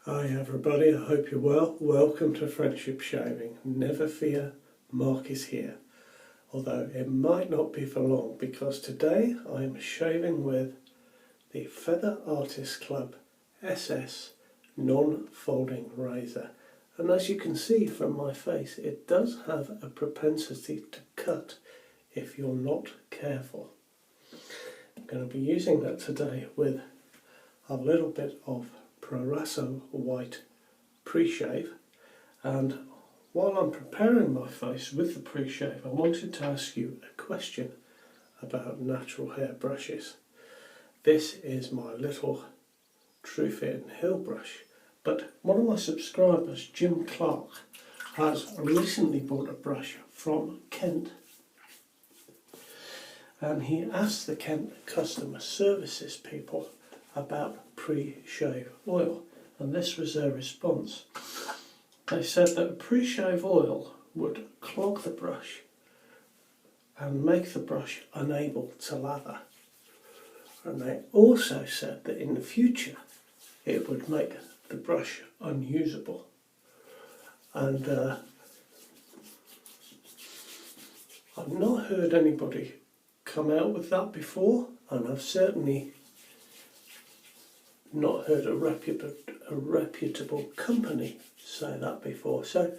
Hi everybody, I hope you're well. Welcome to Friendship Shaving. Never fear, Mark is here. Although it might not be for long, because today I am shaving with the Feather Artist Club SS non-folding razor. And as you can see from my face, it does have a propensity to cut if you're not careful. I'm going to be using that today with a little bit of Prorasso White pre-shave, and while I'm preparing my face with the pre-shave, I wanted to ask you a question about natural hair brushes. This is my little True Fit and Hill brush, but one of my subscribers, Jim Clark, has recently bought a brush from Kent, and he asked the Kent customer services people about pre-shave oil, and this was their response. They said that pre-shave oil would clog the brush and make the brush unable to lather, and they also said that in the future it would make the brush unusable. And I've not heard anybody come out with that before, and I've certainly not heard a reputable company say that before, so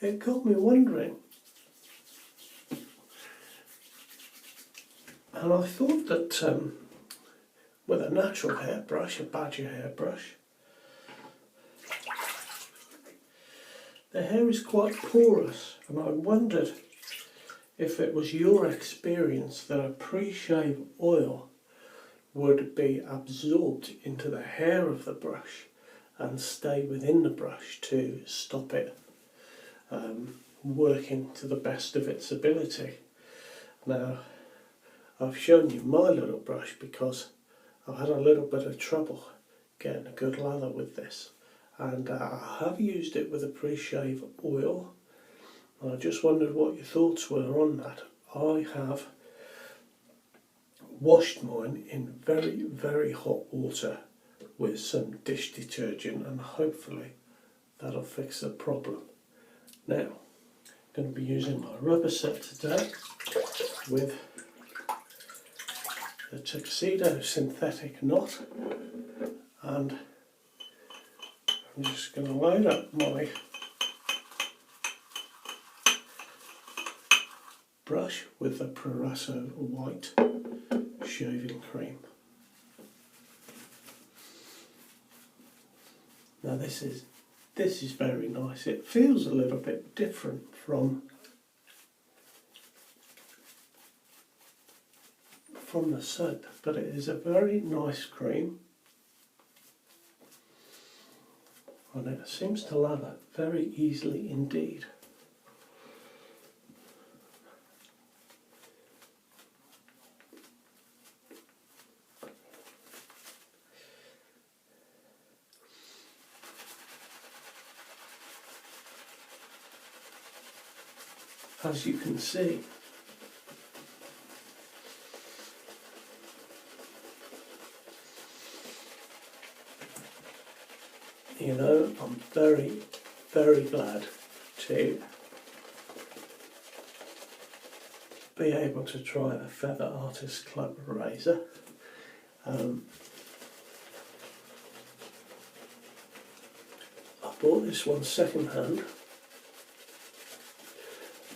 it got me wondering. And I thought that with a natural hairbrush, a badger hairbrush, the hair is quite porous, and I wondered if it was your experience that a pre-shave oil would be absorbed into the hair of the brush and stay within the brush to stop it working to the best of its ability. Now, I've shown you my little brush because I've had a little bit of trouble getting a good lather with this, and I have used it with a pre-shave oil, and I just wondered what your thoughts were on that. I have washed mine in very, very hot water with some dish detergent, and hopefully that'll fix the problem. Now, I'm going to be using my rubber set today with the Tuxedo synthetic knot, and I'm just going to load up my brush with the Prorasso White shaving cream. Now this is very nice. It feels a little bit different from the soap, but it is a very nice cream, and it seems to lather very easily indeed. As you can see, you know, I'm very, very glad to be able to try the Feather Artist Club razor. I bought this one second hand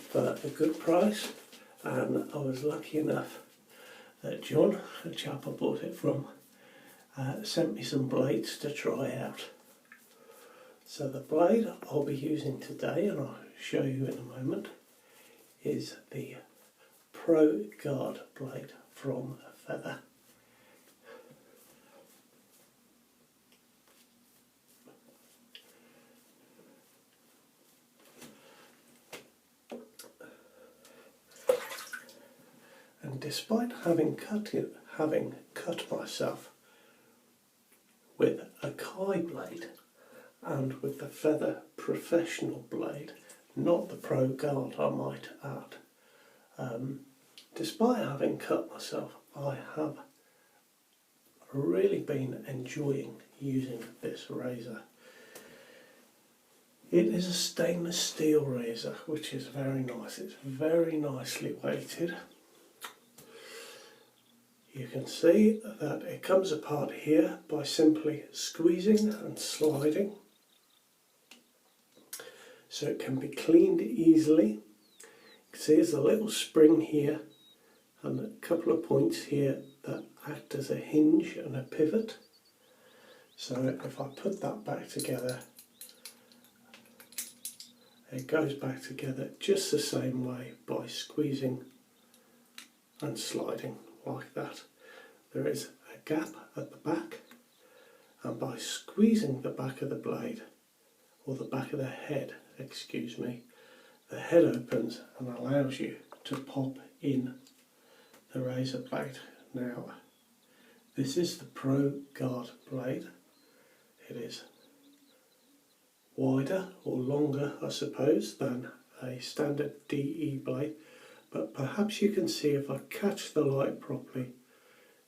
for a good price, and I was lucky enough that John, the chap I bought it from, sent me some blades to try out. So the blade I'll be using today, and I'll show you in a moment, is the Pro Guard blade from Feather. And despite having cut myself with a Kai blade and with the Feather Professional blade, not the Pro Guard I might add, despite having cut myself, I have really been enjoying using this razor. It is a stainless steel razor, which is very nice. It's very nicely weighted. You can see that it comes apart here by simply squeezing and sliding, so it can be cleaned easily. You can see there's a little spring here and a couple of points here that act as a hinge and a pivot. So if I put that back together, it goes back together just the same way by squeezing and sliding like that. There is a gap at the back, and by squeezing the back of the blade, or the back of the head, excuse me, the head opens and allows you to pop in the razor blade. Now, this is the Pro Guard blade. It is wider or longer, I suppose, than a standard DE blade, but perhaps you can see, if I catch the light properly,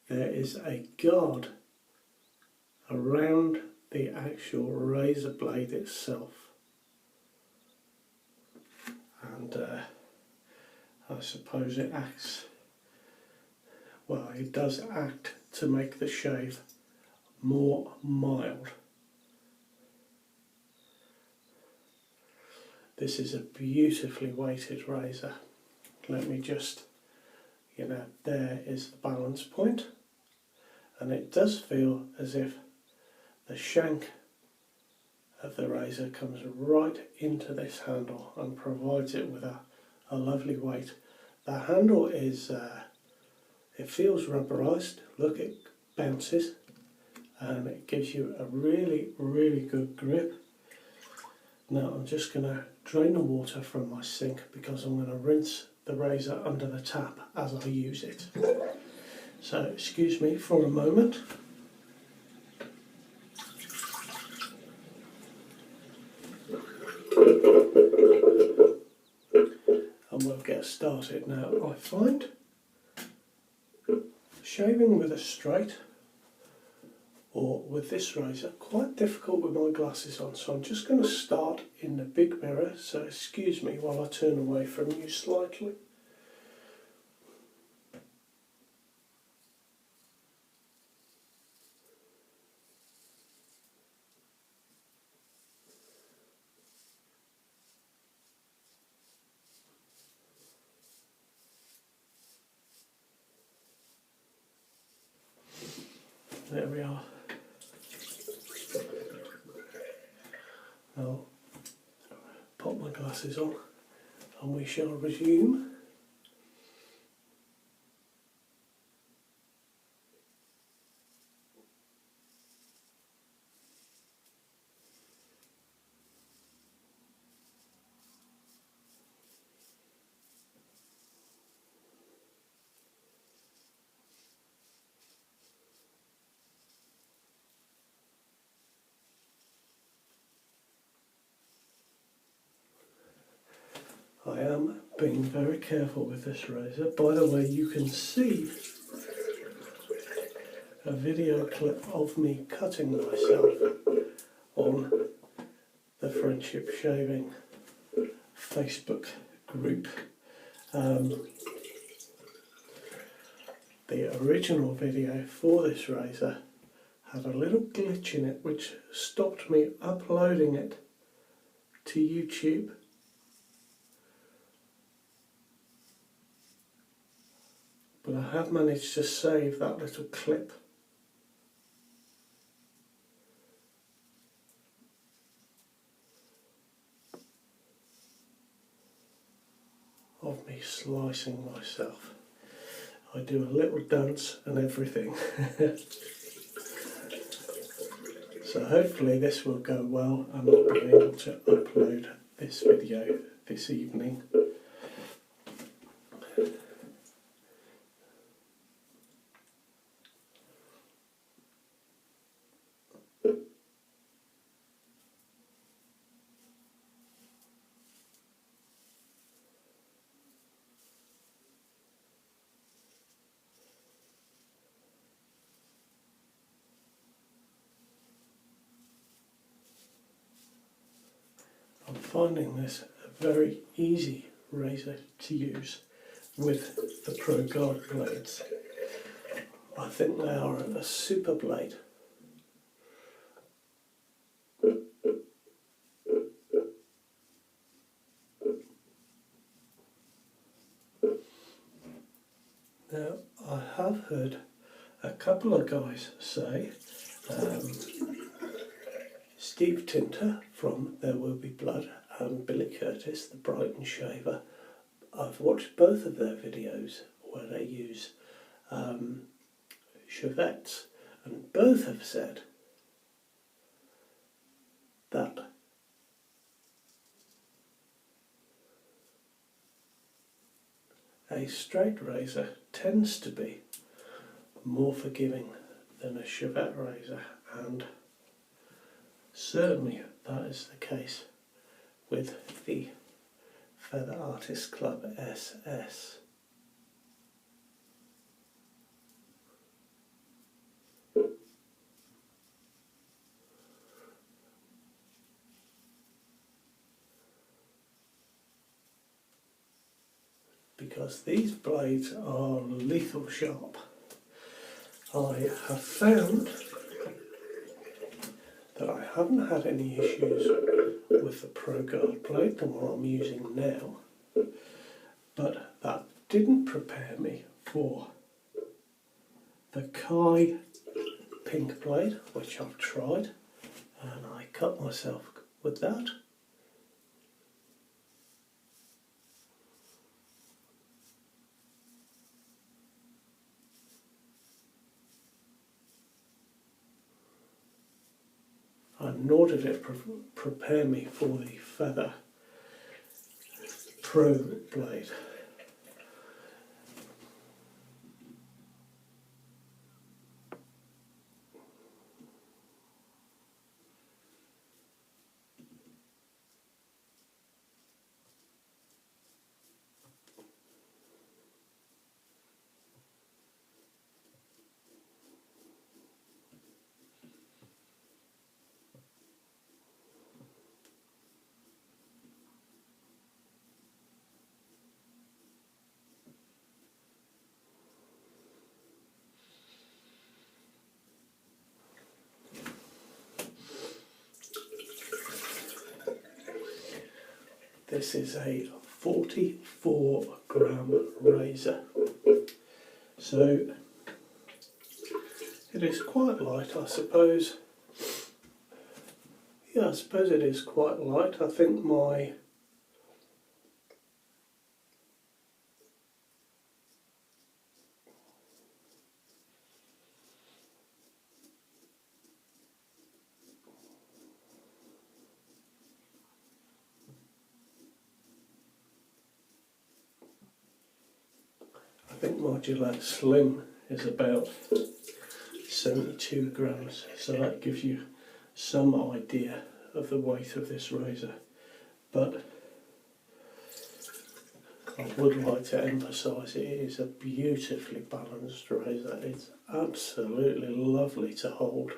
there is a guard around the actual razor blade itself, and I suppose it acts, well, it does act to make the shave more mild. This is a beautifully weighted razor. Let me just, there is the balance point, and it does feel as if the shank of the razor comes right into this handle and provides it with a lovely weight. The handle is, it feels rubberized. Look, it bounces and it gives you a really, really good grip. Now I'm just going to drain the water from my sink because I'm going to rinse the razor under the tap as I use it. So excuse me for a moment. And we'll get started now. I find shaving with a straight or with this razor quite difficult with my glasses on, so I'm just going to start in the big mirror, so excuse me while I turn away from you slightly. There we are. I'll pop my glasses on and we shall resume. I am being very careful with this razor. By the way, you can see a video clip of me cutting myself on the Friendship Shaving Facebook group. The original video for this razor had a little glitch in it which stopped me uploading it to YouTube. But I have managed to save that little clip. Of me slicing myself. I do a little dance and everything. So hopefully this will go well and I'll be able to upload this video this evening. finding this a very easy razor to use with the Pro Guard blades. I think they are a super blade. Now, I have heard a couple of guys say, Steve Tinter from There Will Be Blood and Billy Curtis, the Brighton shaver, I've watched both of their videos where they use chevettes, and both have said that a straight razor tends to be more forgiving than a chevette razor, and certainly that is the case with the Feather Artist Club SS. Because these blades are lethal sharp. I have found that I haven't had any issues with the Pro Guard blade, the one I'm using now, but that didn't prepare me for the Kai pink blade, which I've tried, and I cut myself with that. And nor did it prepare me for the Feather Pro blade. This is a 44-gram razor, so it is quite light, I suppose. Yeah, I suppose it is quite light. I think my Gillette Slim is about 72 grams, so that gives you some idea of the weight of this razor. But I would like to emphasise it is a beautifully balanced razor. It's absolutely lovely to hold.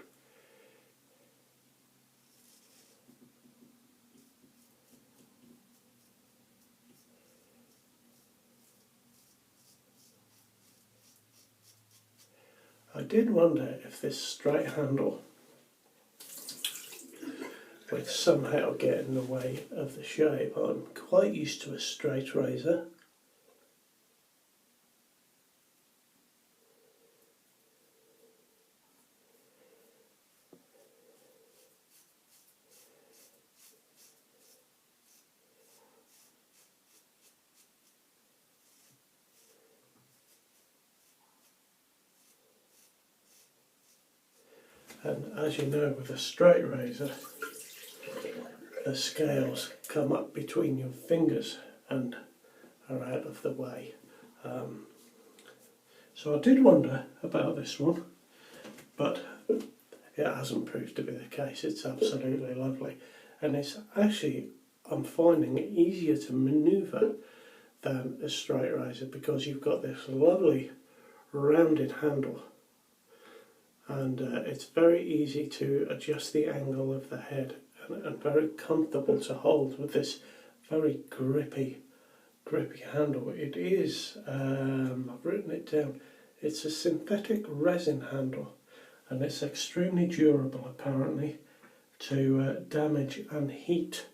I did wonder if this straight handle would somehow get in the way of the shave. I'm quite used to a straight razor. And as you know, with a straight razor, the scales come up between your fingers and are out of the way. So I did wonder about this one, but it hasn't proved to be the case. It's absolutely lovely, and it's actually, I'm finding it easier to manoeuvre than a straight razor because you've got this lovely rounded handle, and it's very easy to adjust the angle of the head and very comfortable to hold with this very grippy handle. It is, I've written it down, it's a synthetic resin handle, and it's extremely durable apparently to damage and heat.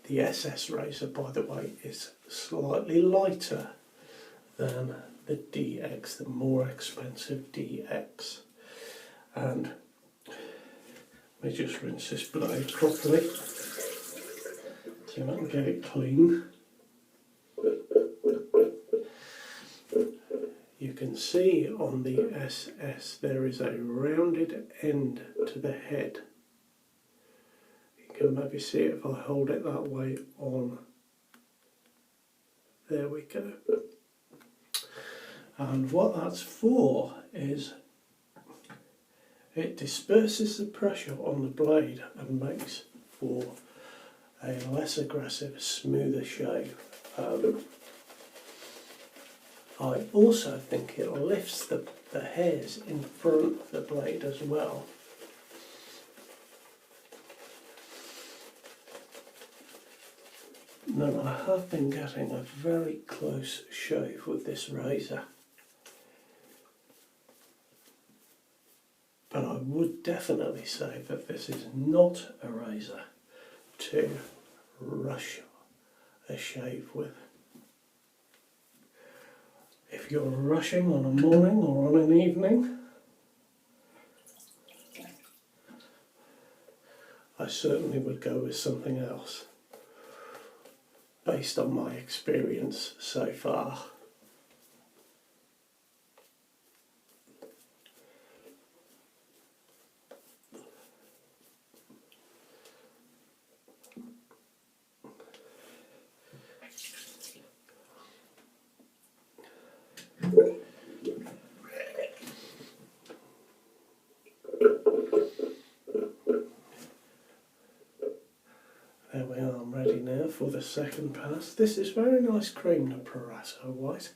The SS razor, by the way, is slightly lighter than the DX, the more expensive DX. And let me just rinse this blade properly so I can get it clean. You can see on the SS there is a rounded end to the head. You can maybe see it if I hold it that way on. There we go. And what that's for is it disperses the pressure on the blade and makes for a less aggressive, smoother shave. I also think it lifts the hairs in front of the blade as well. Now, I have been getting a very close shave with this razor, but I would definitely say that this is not a razor to rush a shave with. If you're rushing on a morning or on an evening, I certainly would go with something else, based on my experience so far. There we are, I'm ready now for the second pass. This is very nice cream, the Prorasso White.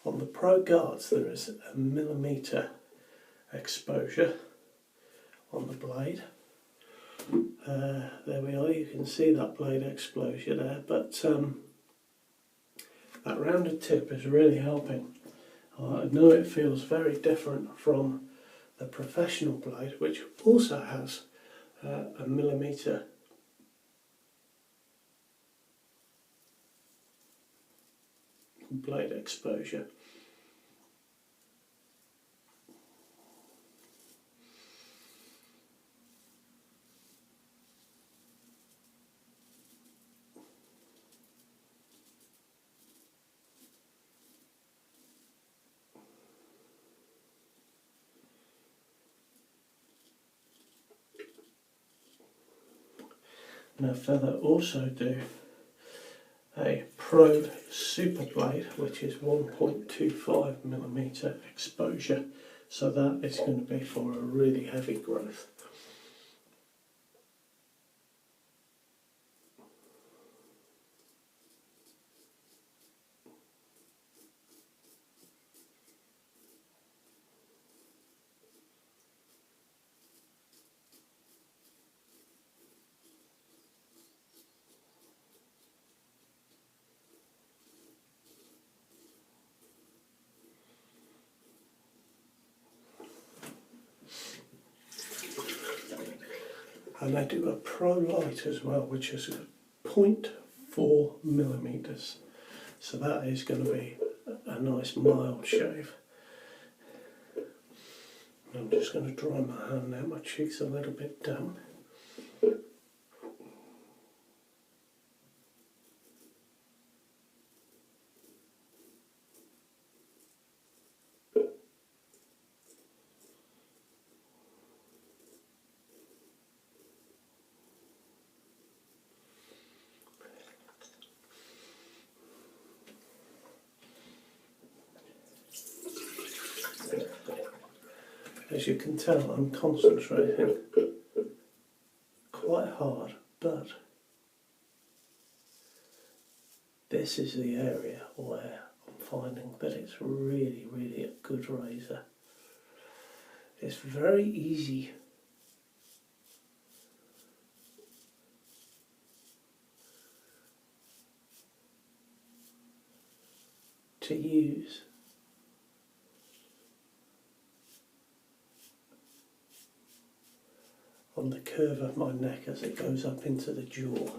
On the Pro Guards there is a millimetre exposure on the blade. There we are, you can see that blade exposure there, but that rounded tip is really helping. I know it feels very different from the professional blade, which also has a millimetre blade exposure. Now Feather also do a Pro Super Blade, which is 1.25mm exposure, so that is going to be for a really heavy growth. And I do a Pro Light as well, which is 0.4 millimeters. So that is going to be a nice mild shave. I'm just going to dry my hand now, my cheek's a little bit damp. As you can tell, I'm concentrating quite hard, but this is the area where I'm finding that it's really, really a good razor. It's very easy to use. On the curve of my neck as it goes up into the jaw.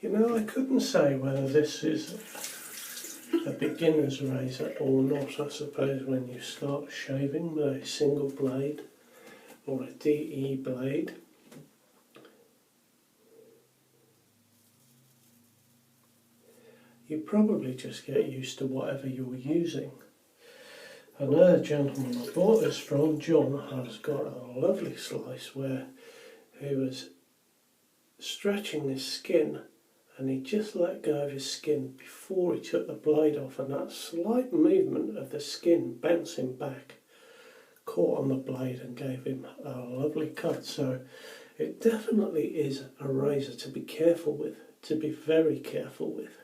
You know, I couldn't say whether this is a beginner's razor or not. I suppose when you start shaving with a single blade or a DE blade, you probably just get used to whatever you're using. Another gentleman I bought this from, John, has got a lovely slice where he was stretching his skin and he just let go of his skin before he took the blade off, and that slight movement of the skin bouncing back caught on the blade and gave him a lovely cut. So it definitely is a razor to be careful with, to be very careful with.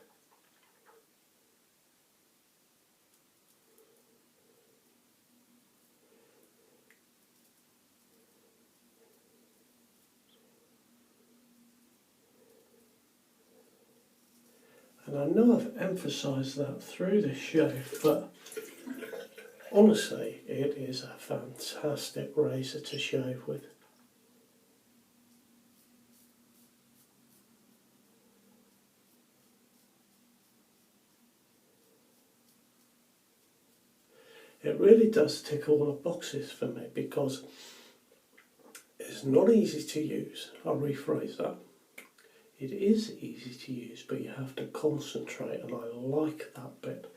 And I know I've emphasised that through this shave, but honestly, it is a fantastic razor to shave with. It really does tick all the boxes for me because it's not easy to use. I'll rephrase that. It is easy to use, but you have to concentrate, and I like that bit.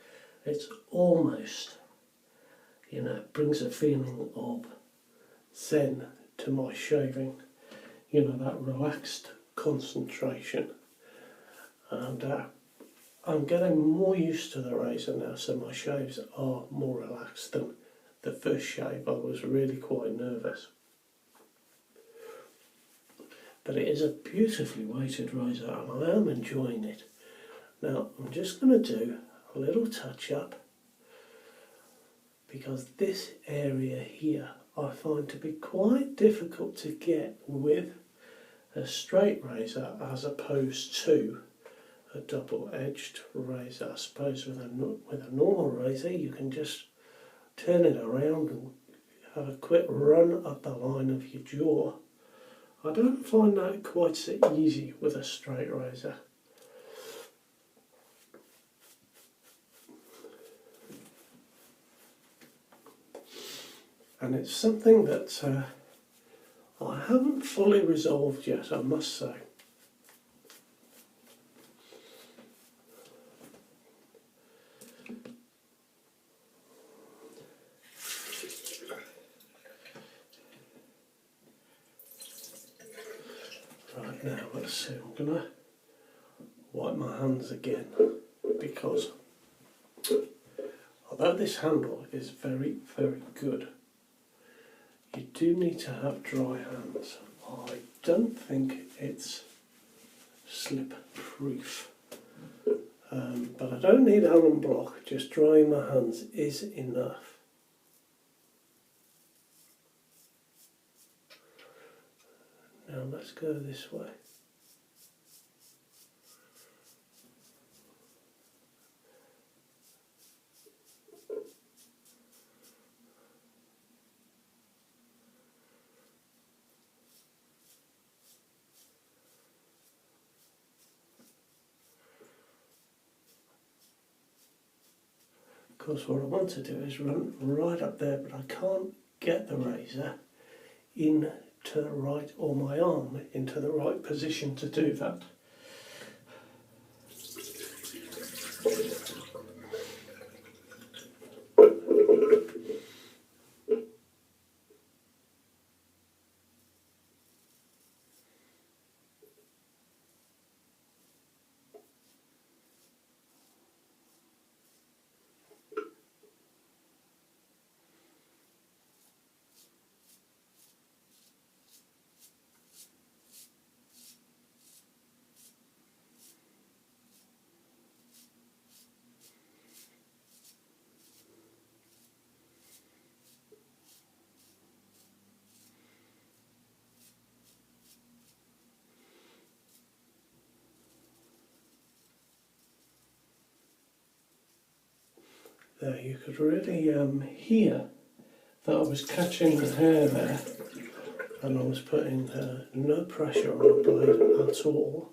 It's almost, you know, it brings a feeling of zen to my shaving. You know, that relaxed concentration. And I'm getting more used to the razor now, so my shaves are more relaxed than the first shave. I was really quite nervous. But it is a beautifully weighted razor and I am enjoying it. Now I'm just going to do a little touch up, because this area here I find to be quite difficult to get with a straight razor as opposed to a double-edged razor. I suppose with a normal razor you can just turn it around and have a quick run up the line of your jaw. I don't find that quite so easy with a straight razor. And it's something that I haven't fully resolved yet, I must say. Right, now let's see, I'm going to wipe my hands again, because although this handle is very, very good, you do need to have dry hands. I don't think it's slip proof, but I don't need alum block, just drying my hands is enough. Now let's go this way. Of course, what I want to do is run right up there, but I can't get the razor into the right, or my arm into the right position to do that. There, you could really hear that I was catching the hair there, and I was putting no pressure on the blade at all.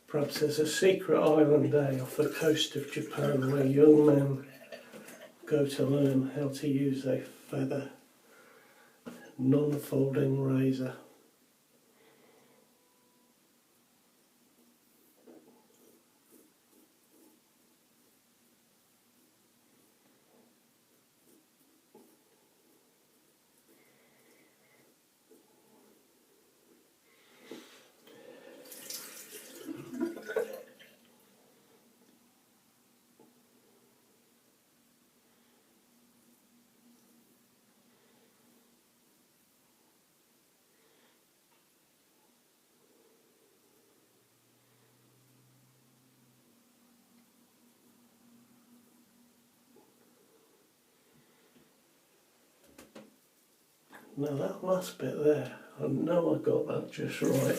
Perhaps there's a secret island there off the coast of Japan where young men go to learn how to use a feather non-folding razor. Now that last bit there, I know I got that just right.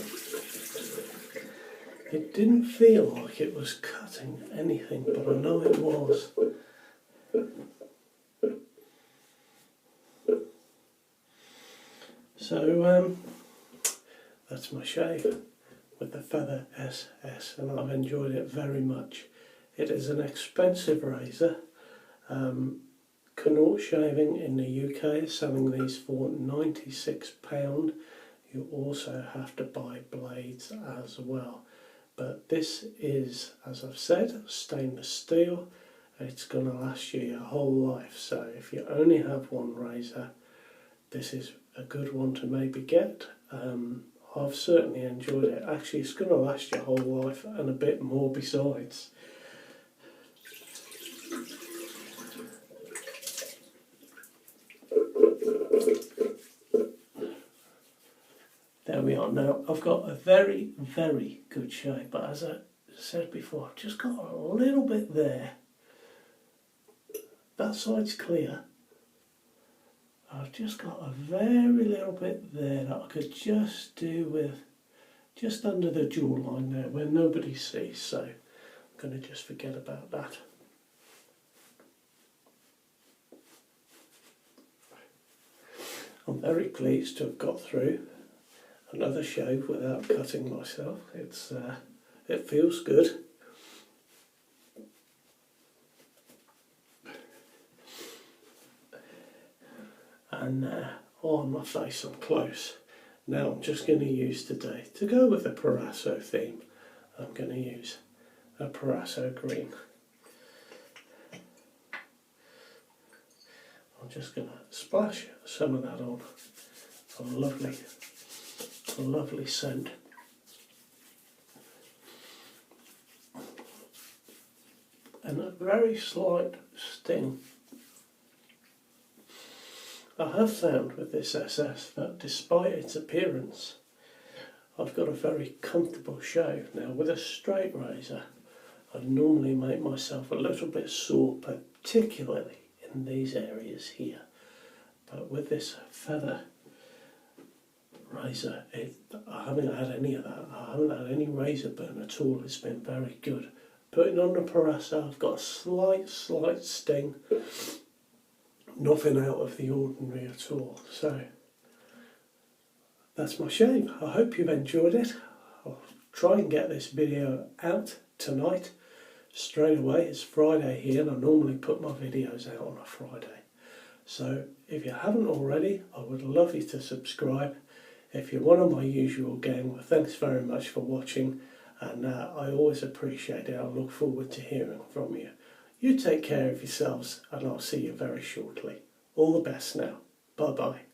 It didn't feel like it was cutting anything, but I know it was. So that's my shave with the Feather SS, and I've enjoyed it very much. It is an expensive razor. Connaught Shaving in the UK is selling these for £96. You also have to buy blades as well. But this is, as I've said, stainless steel. It's going to last you your whole life. So if you only have one razor, this is a good one to maybe get. I've certainly enjoyed it. Actually, it's going to last your whole life and a bit more besides. There we are. Now I've got a very, very good shave, but as I said before, I've just got a little bit there. That side's clear. I've just got a very little bit there that I could just do with just under the jawline there where nobody sees, so I'm going to just forget about that. I'm very pleased to have got through another shave without cutting myself. It feels good. And on my face I'm close. Now I'm just going to use today, to go with the Prorasso theme, I'm going to use a Prorasso green. I'm just going to splash some of that on. A lovely scent. And a very slight sting. I have found with this SS that despite its appearance, I've got a very comfortable shave. Now with a straight razor, I normally make myself a little bit sore, particularly in these areas here. But with this feather razor, I haven't had any of that. I haven't had any razor burn at all. It's been very good. Putting on the Prorasso, I've got a slight sting. Nothing out of the ordinary at all. So that's my shave. I hope you've enjoyed it. I'll try and get this video out tonight straight away. It's Friday here and I normally put my videos out on a Friday. So if you haven't already, I would love you to subscribe. If you're one of my usual gang, well, thanks very much for watching, and I always appreciate it. I look forward to hearing from you. You take care of yourselves and I'll see you very shortly. All the best now. Bye bye.